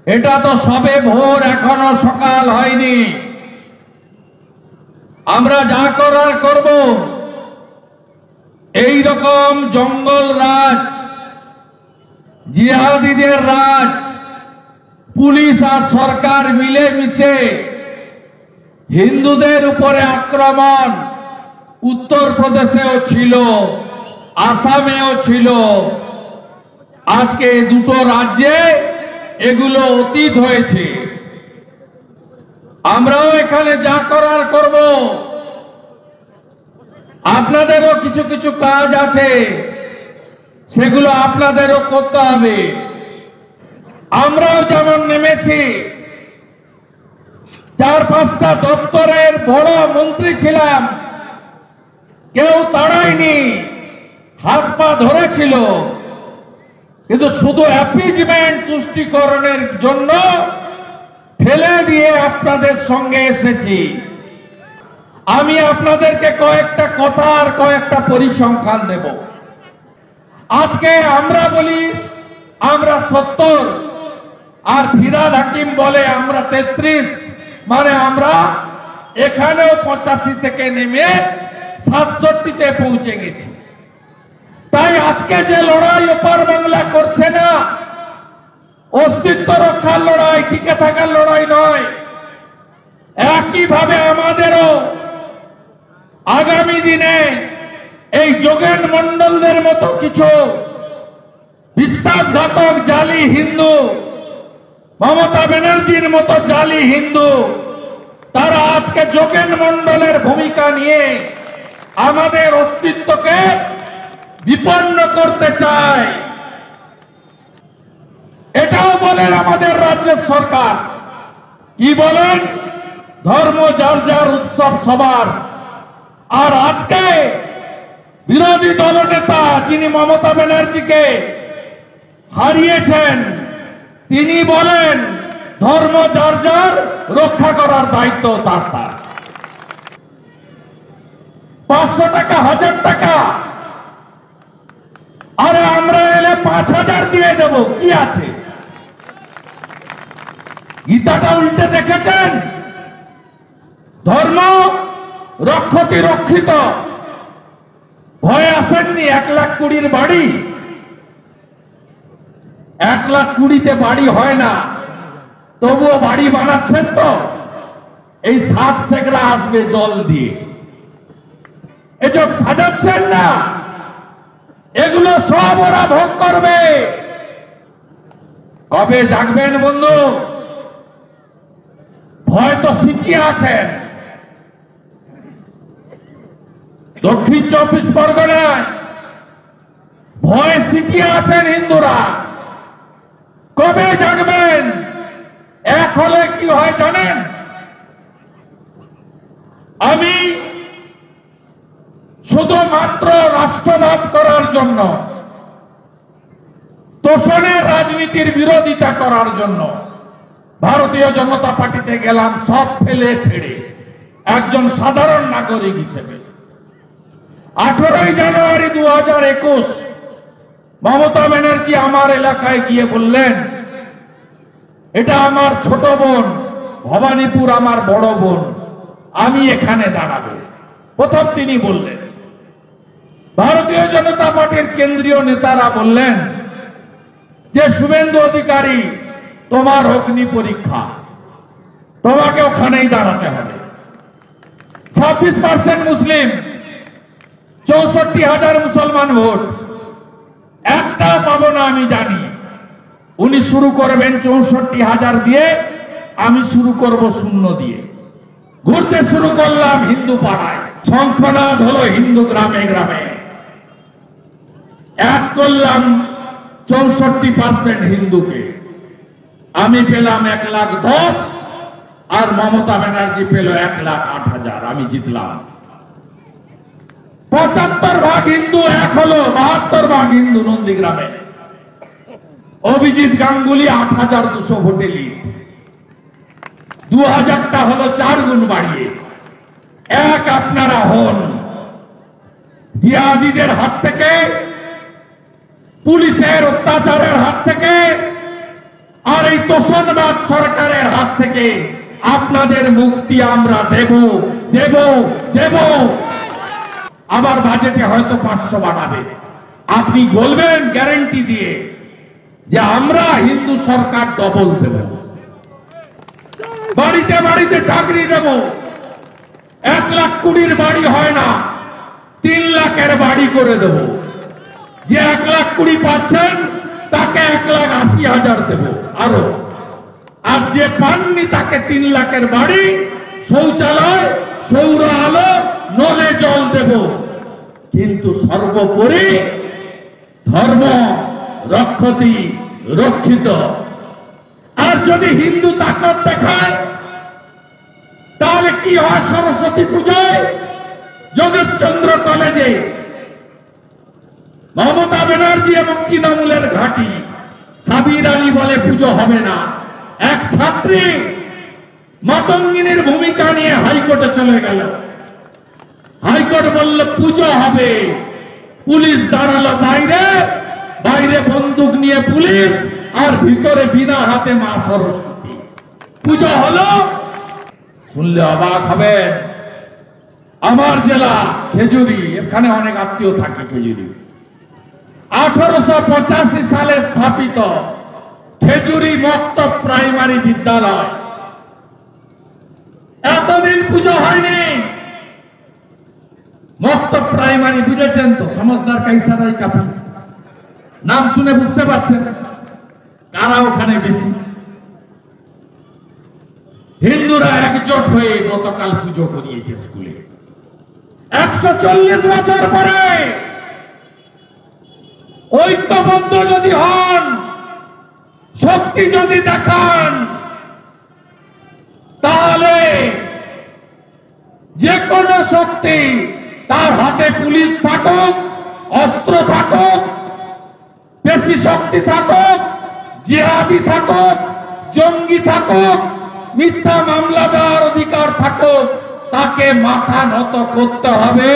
এটা তো সবে ভোর, এখনো সকাল হয়নি। আমরা যা করার করব। এই রকম জঙ্গল রাজ, জিহাদিদের রাজ, পুলিশ আর সরকার মিলেমিশে হিন্দুদের উপরে আক্রমণ উত্তরপ্রদেশেও ছিল, আসামেও ছিল। আজকে দুটো রাজ্যে এগুলো অতীত হয়েছে। আমরাও এখানে যা করার করব। আপনাদেরও কিছু কিছু কাজ আছে, সেগুলো আপনাদেরও করতে হবে। আমরাও যেমন নেমেছি, 4-5টা দপ্তরের বড় মন্ত্রী ছিলাম, কেউ তাড়ায়নি, হাত পা ধরেছিল, কিন্তু শুধু অ্যাপিজমেন্ট, তুষ্টিকরণের জন্য ফেলে দিয়ে আপনাদের সঙ্গে এসেছি। আমি আপনাদেরকে কয়েকটা কথা আর কয়েকটা পরিসংখ্যান দেব। আজকে আমরা বলি আমরা 70, আর ফিরহাদ হাকিম বলে আমরা 33, মানে আমরা এখানেও 85 থেকে নেমে 67-তে পৌঁছে গেছি। তাই আজকে যে লড়াই ওপার বাংলা করছে না, অস্তিত্ব রক্ষার লড়াই, টিকে থাকার লড়াই নয়। একইভাবে আমাদেরও আগামী দিনে এই যোগেন মন্ডলদের মতো কিছু বিশ্বাসঘাতক জালি হিন্দু, মমতা ব্যানার্জির মতো জালি হিন্দু, তারা আজকে যোগেন মন্ডলের ভূমিকা নিয়ে আমাদের অস্তিত্বকে বিপন্ন করতে চায়। এটাও বলেন আমাদের রাজ্যের সরকার, কি বলেন? ধর্ম যার যার, উৎসব সবার। আর আজকে বিরোধী দলনেতা যিনি মমতা ব্যানার্জিকে হারিয়েছেন, তিনি বলেন ধর্ম যার যার, রক্ষা করার দায়িত্ব তার তার। 500 টাকা, 1000 টাকা, আরে আমরা এলে 5000 দিয়ে দেব, কি আছে? গীতাটা উল্টে দেখেছেন? ধর্ম রক্ষতি রক্ষিত। ভয়ে আসেননি? 1,20,000 বাড়ি, 1,20,000-তে বাড়ি হয় না, তবুও বাড়ি বানাচ্ছেন তো। এই 7 সেকরা আসবে জল দিয়ে, এসব সাজাচ্ছেন না, এগুলো সব ওরা ভোগ করবে। কবে জাগবেন বন্ধু? ভয় তো সিটিয়ে আছেন। দক্ষিণ 24 পরগনায় ভয় সিটিয়ে আছেন হিন্দুরা। কবে জাগবেন? এক হলে কি হয় জানেন? আমি শুধুমাত্র রাষ্ট্রবাদ করার জন্য, তোষণের রাজনীতির বিরোধিতা করার জন্য ভারতীয় জনতা পার্টিতে গেলাম, সব ফেলে ছেড়ে একজন সাধারণ নাগরিক হিসেবে। 18ই জানুয়ারি 2021 মমতা ব্যানার্জি আমার এলাকায় গিয়ে বললেন, এটা আমার ছোট বোন, ভবানীপুর আমার বড় বোন, আমি এখানে দাঁড়াবো। প্রথম তিনি বললেন। ভারতীয় জনতা পার্টির কেন্দ্রীয় নেতারা বললেন যে শুভেন্দু অধিকারী, তোমার অগ্নি পরীক্ষা, তোমাকে ওখানেই দাঁড়াতে হবে। 26% মুসলিম, 64,000 মুসলমান ভোট, একটাও পাবো না আমি জানি। উনি শুরু করবেন 64,000 দিয়ে, আমি শুরু করব 0 দিয়ে। ঘুরতে শুরু করলাম হিন্দু পাড়ায়, শঙ্খনাদ হলো হিন্দু গ্রামে গ্রামে। এক করলাম 64% হিন্দুকে, আমি পেলাম 1,10,000 আর মমতা ব্যানার্জি পেল 1,08,000, আমি জিতলাম। 75 ভাগ হিন্দু এক হলো, 72 ভাগ হিন্দু নন্দীগ্রামে। অভিজিৎ গাঙ্গুলি 8,200 ভোটে লিড। 2,000টা হলো 4 গুণ বাড়িয়ে। এক আপনারা হন। জিহাদিদের হাত থেকে, পুলিশের অত্যাচারের হাত থেকে আর এই তোষণবাদ সরকারের হাত থেকে আপনাদের মুক্তি আমরা দেব দেব দেব। আবার বাজেটে হয়তো 500 বাড়াবে। আপনি বলবেন গ্যারান্টি দিয়ে যে আমরা হিন্দু সরকার ডবল দেব, বাড়িতে বাড়িতে চাকরি দেব। 1 লাখ 20 বাড়ি হয় না, 3 লাখের বাড়ি করে দেব। যে 1 লাখ 20 পাচ্ছেন তাকে 1,80,000 দেব আরো, আর যে পাননি তাকে 3 লাখের বাড়ি, শৌচালয়, সৌর আলো, নলে জল দেব। কিন্তু সর্বোপরি ধর্ম রক্ষতি রক্ষিত। আর যদি হিন্দু তাকত দেখায় তাহলে কি হয়? সরস্বতী পূজায় যোগেশচন্দ্র কলেজে মমতা ব্যানার্জি এবং তৃণমূলের ঘাঁটি সাবির আলী বলে পুজো হবে না। এক ছাত্রী মাতঙ্গিনীর ভূমিকা নিয়ে হাইকোর্টে চলে গেল। হাইকোর্ট বলল পুজো হবে। পুলিশ দাঁড়ালো বাইরে, বাইরে বন্দুক নিয়ে পুলিশ, আর ভিতরে বিনা হাতে মা সরস্বতী। পুজো হলো। শুনলে অবাক হবে। আমার জেলা খেজুরি, এখানে অনেক আত্মীয় থাকে। খেজুরি 1885 সালে স্থাপিত খেজুরি মক্তব প্রাইমারি বিদ্যালয়। এতদিন পুজো হয়নি। মক্তব প্রাইমারি বুঝেছেন তো? সমজদার কাইসারাই কাফি। নাম শুনে বুঝতে পারছেন কারা ওখানে বেশি। হিন্দুরা একজোট হয়ে গতকাল পুজো করিয়েছে স্কুলে। 140 বছর পরে ঐক্যবদ্ধ যদি হন, শক্তি যদি দেখান, তাহলে যে কোনো শক্তি, তার হাতে পুলিশ থাকুক, অস্ত্র থাকুক, বেশি শক্তি থাকুক, জিহাদি থাকুক, জঙ্গি থাকুক, মিথ্যা মামলা দেওয়ার অধিকার থাকুক, তাকে মাথা নত করতে হবে।